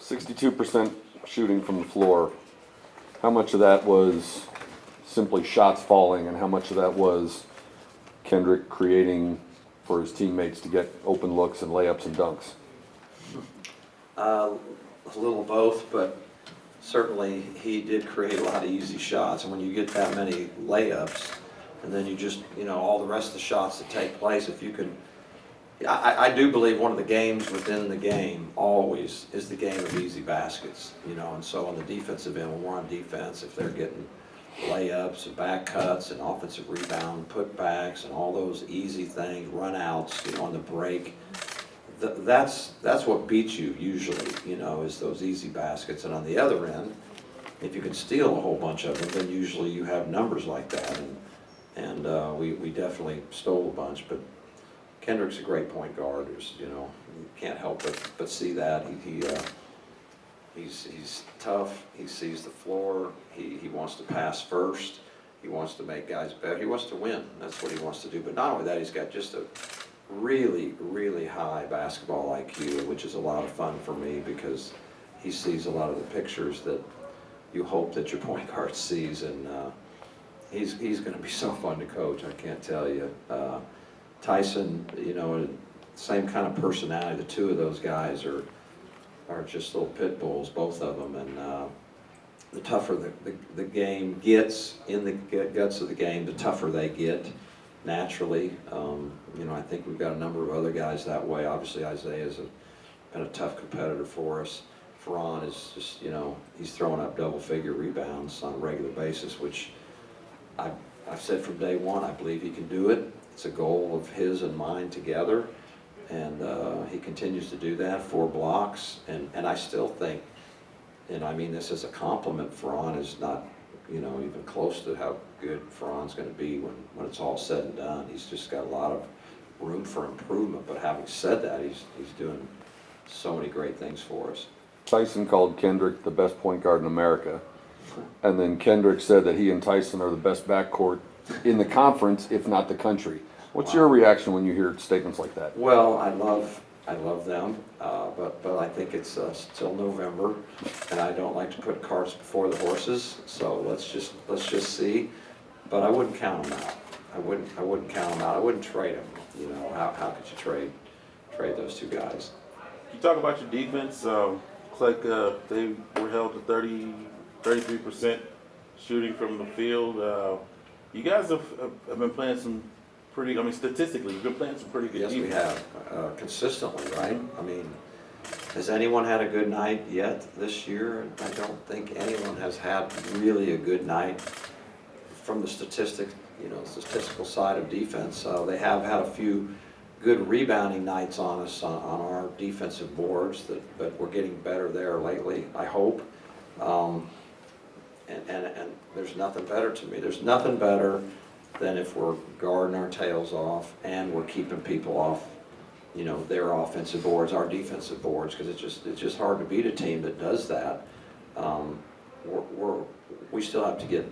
62% shooting from the floor. How much of that was simply shots falling, and how much of that was Kendrick creating for his teammates to get open looks and layups and dunks? A little of both, but certainly he did create a lot of easy shots. And when you get that many layups, and then you just, all the rest of the shots that take place, if you can, I do believe one of the games within the game always is the game of easy baskets, and so on the defensive end, when we're on defense, if they're getting layups and back cuts and offensive rebound, putbacks and all those easy things, run outs, on the break, that's what beats you usually, is those easy baskets. And on the other end, if you can steal a whole bunch of them, then usually you have numbers like that. And we definitely stole a bunch, but Kendrick's a great point guard. You can't help but see that. He's tough. He sees the floor. He wants to pass first. He wants to make guys better. He wants to win. That's what he wants to do. But not only that, he's got just a really, really high basketball IQ, which is a lot of fun for me because he sees a lot of the pictures that you hope that your point guard sees, and he's going to be so fun to coach. I can't tell you. Tyson, same kind of personality. The two of those guys are just little pit bulls, both of them, and the tougher the game gets in the guts of the game, the tougher they get naturally. I think we've got a number of other guys that way. Obviously, Isaiah's been a tough competitor for us. Ferran is just, he's throwing up double-figure rebounds on a regular basis, which I've said from day one, I believe he can do it. It's a goal of his and mine together, and he continues to do that, 4 blocks, and I still think, and I mean this as a compliment, Ferran is not, even close to how good Ferran's going to be when it's all said and done. He's just got a lot of room for improvement, but having said that, he's doing so many great things for us. Tyson called Kendrick the best point guard in America, and then Kendrick said that he and Tyson are the best backcourt in the conference, if not the country. What's your reaction when you hear statements like that? Well, I love them, but I think it's still November, and I don't like to put carts before the horses. So let's just see. But I wouldn't count them out. I wouldn't count them out. I wouldn't trade them. How could you trade those two guys? You talk about your defense. Looks like they were held to 33% shooting from the field. You guys have been playing some pretty, statistically, you've been playing some pretty good Yes, defense. we have. Consistently, right? I mean, has anyone had a good night yet this year? I don't think anyone has had really a good night from the statistical side of defense. They have had a few good rebounding nights on us on our defensive boards, but we're getting better there lately, I hope. And there's nothing better to me. There's nothing better than if we're guarding our tails off and we're keeping people off, their offensive boards, our defensive boards, because it's just hard to beat a team that does that. We still have to get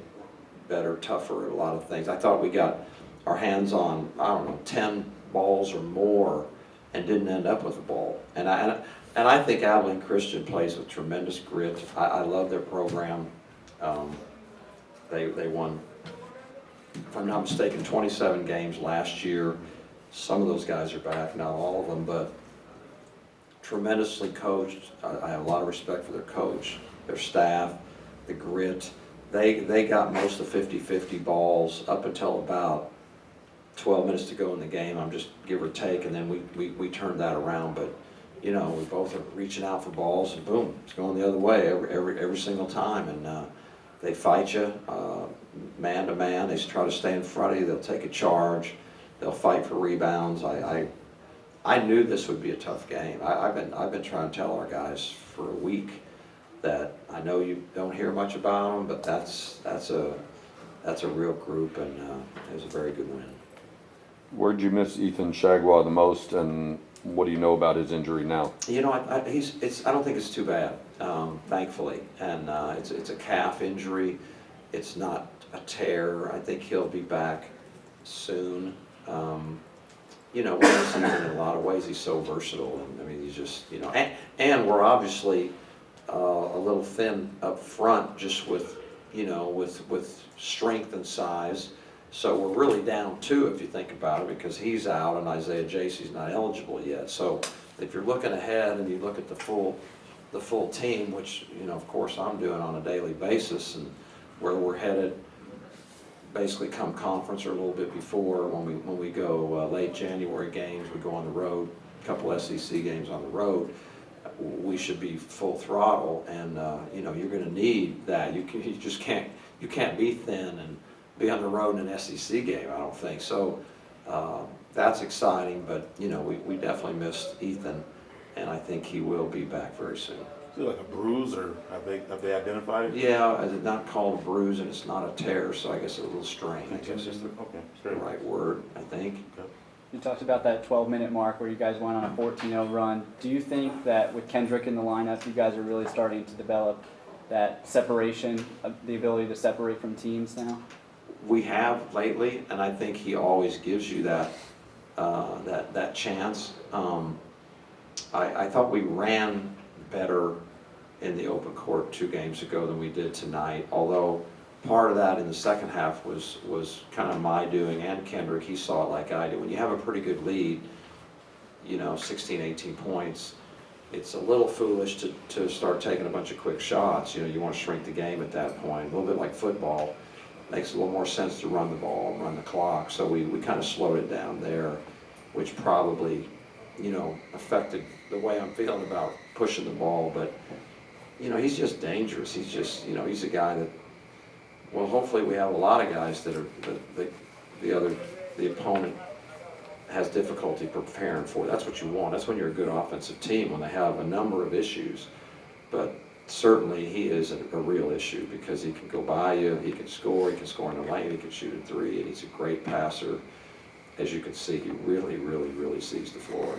better, tougher at a lot of things. I thought we got our hands on, 10 balls or more and didn't end up with a ball. And I think Abilene Christian plays with tremendous grit. I love their program. They won, if I'm not mistaken, 27 games last year. Some of those guys are back, not all of them, but tremendously coached. I have a lot of respect for their coach, their staff, the grit. They got most of 50-50 balls up until about 12 minutes to go in the game. I'm just give or take, and then we turned that around. But we both are reaching out for balls, and boom, it's going the other way every single time. And they fight you man to man. They try to stay in front of you. They'll take a charge. They'll fight for rebounds. I knew this would be a tough game. I've been trying to tell our guys for a week that I know you don't hear much about them, but that's a real group, and it was a very good win. Where'd you miss Ethan Shagwa the most, and what do you know about his injury now? I don't think it's too bad, thankfully, and it's a calf injury. It's not a tear. I think he'll be back soon. One season in a lot of ways he's so versatile, and I mean he's just and we're obviously a little thin up front, just with, with strength and size. So we're really down 2 if you think about it, because he's out and Isaiah Jaycee's not eligible yet. So if you're looking ahead and you look at the full team, which, of course I'm doing on a daily basis, and where we're headed basically come conference or a little bit before, when we go late January games, we go on the road, a couple SEC games on the road, we should be full throttle, and you're going to need that. You just can't be thin and be on the road in an SEC game, I don't think. So that's exciting, but we definitely missed Ethan, and I think he will be back very soon. Is it like a bruise, or have they identified it? Yeah, it's not called a bruise, and it's not a tear, so I guess a little strain, I guess is the Okay, right word, I think. Okay. You talked about that 12-minute mark where you guys went on a 14-0 run. Do you think that with Kendrick in the lineup, you guys are really starting to develop that separation, the ability to separate from teams now? We have lately, and I think he always gives you that that chance. I thought we ran better in the open court 2 games ago than we did tonight, although part of that in the second half was kind of my doing, and Kendrick, he saw it like I did. When you have a pretty good lead, 16, 18 points, it's a little foolish to start taking a bunch of quick shots. You want to shrink the game at that point, a little bit like football. Makes a little more sense to run the ball, run the clock. So we kind of slowed it down there, which probably, affected the way I'm feeling about pushing the ball. But, he's just dangerous. He's just, he's a guy that, well, hopefully we have a lot of guys that are, the opponent has difficulty preparing for. That's what you want. That's when you're a good offensive team, when they have a number of issues. But certainly he is a real issue, because he can go by you, he can score in the lane, he can shoot a 3, and he's a great passer. As you can see, he really, really, really sees the floor.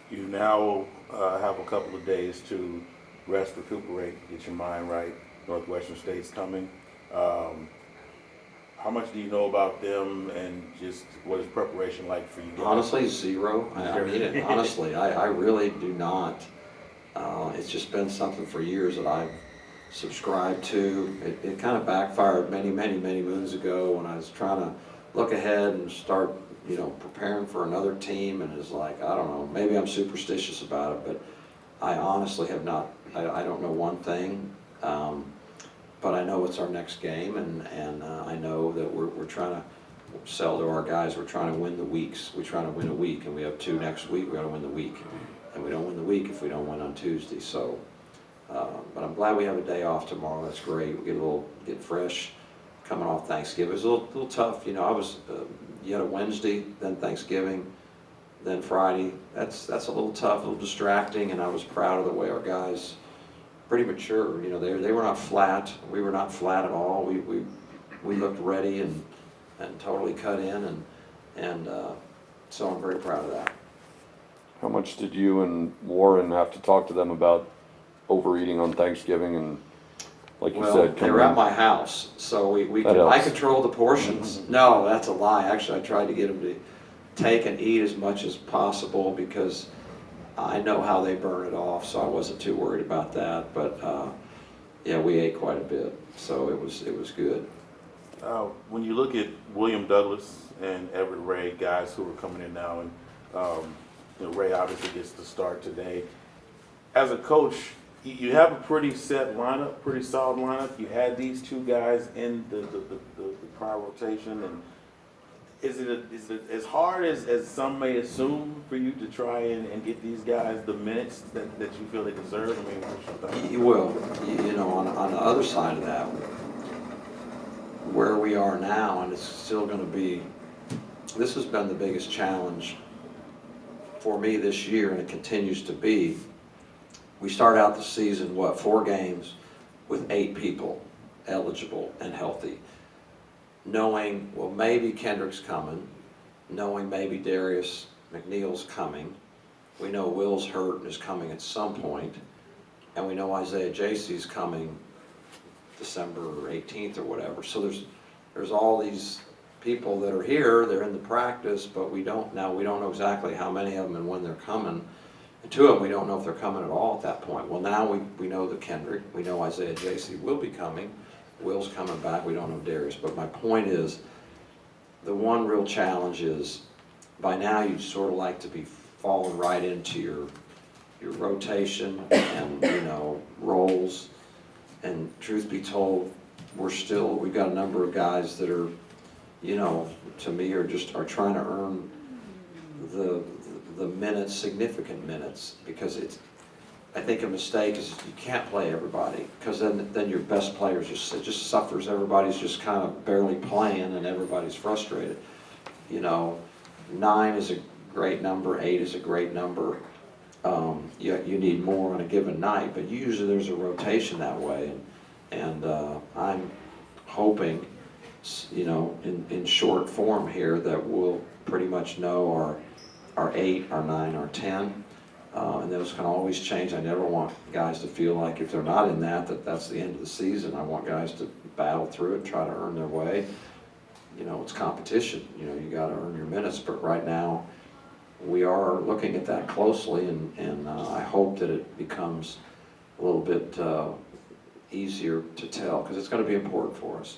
You now have a couple of days to rest, recuperate, get your mind right. Northwestern State's coming. How much do you know about them, and just what is preparation like for you guys? Honestly, 0. I mean it. Honestly, I really do not. It's just been something for years that I've subscribed to. It kind of backfired many, many, many moons ago when I was trying to look ahead and start, preparing for another team, and it's like, I don't know, maybe I'm superstitious about it, but I honestly have not, I don't know one thing, but I know it's our next game, and I know that we're trying to sell to our guys, we're trying to win the weeks. We're trying to win a week, and we have 2 next week, we got to win the week. And we don't win the week if we don't win on Tuesday. So, but I'm glad we have a day off tomorrow. That's great. We get fresh coming off Thanksgiving. It was a little tough. I was, you had a Wednesday, then Thanksgiving, then Friday. That's a little tough, a little distracting, and I was proud of the way our guys, pretty mature. They were not flat. We were not flat at all. We looked ready and totally cut in, and so I'm very proud of that. How much did you and Warren have to talk to them about overeating on Thanksgiving? And like you said, they were at my house, so I control the portions. No, that's a lie. Actually, I tried to get them to take and eat as much as possible, because I know how they burn it off, so I wasn't too worried about that. But yeah, we ate quite a bit, so it was good. When you look at William Douglas and Everett Ray, guys who are coming in now, and Ray obviously gets to start today. As a coach, you have a pretty set lineup, pretty solid lineup. You had these 2 guys in the prior rotation, and is it as hard as some may assume for you to try and get these guys the minutes that you feel they deserve? I mean, what's your thought? You will. On the other side of that, where we are now, and it's still going to be, this has been the biggest challenge for me this year, and it continues to be. We start out the season, 4 games with 8 people eligible and healthy, knowing, well, maybe Kendrick's coming, knowing maybe Darius McNeil's coming. We know Will's hurt and is coming at some point, and we know Isaiah Jaycee's coming December 18th or whatever. So there's all these people that are here, they're in the practice, but we don't know exactly how many of them and when they're coming. And two of them, we don't know if they're coming at all at that point. Well, now we know that Kendrick, we know Isaiah J.C. will be coming. Will's coming back, we don't know Darius. But my point is, the one real challenge is, by now you'd sort of like to be falling right into your rotation and, roles. And truth be told, we've got a number of guys that are, to me are trying to earn the minutes, significant minutes, because I think a mistake is you can't play everybody, because then your best players it just suffers. Everybody's just kind of barely playing and everybody's frustrated. 9 is a great number, 8 is a great number. You need more on a given night, but usually there's a rotation that way, and I'm hoping, in short form here, that we'll pretty much know our 8, our 9, our 10, and those can always change. I never want guys to feel like if they're not in that's the end of the season. I want guys to battle through it, try to earn their way. It's competition. You got to earn your minutes, but right now we are looking at that closely, and I hope that it becomes a little bit easier to tell, because it's going to be important for us.